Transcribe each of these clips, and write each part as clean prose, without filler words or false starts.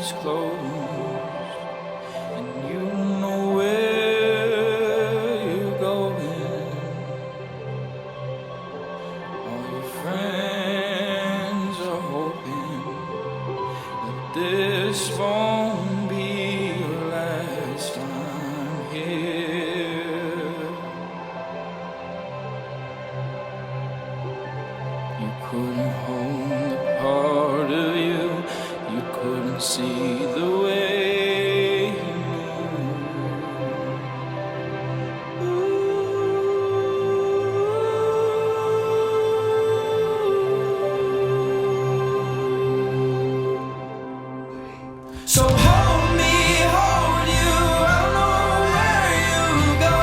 is closed, and you know where you're going. All your friends are hoping that this won't be your last time here. You couldn't hold the part of you, you couldn't see the way you move. So hold me, hold you, I know where you go.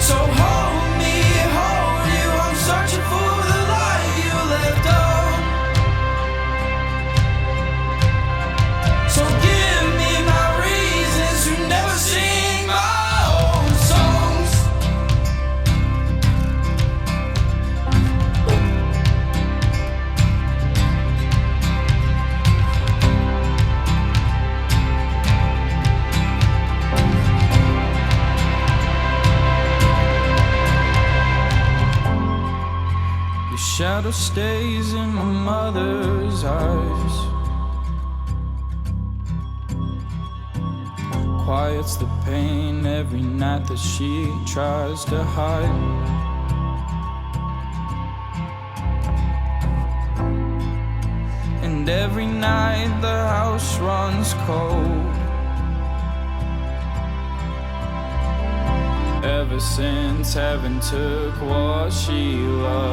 So hold me, hold you, I'm searching for the light you left on. So give me my reasons to never sing my own songs. Your shadow stays in my mother's eyes, quiets the pain every night that she tries to hide. And every night the house runs cold. Ever since heaven took what she loved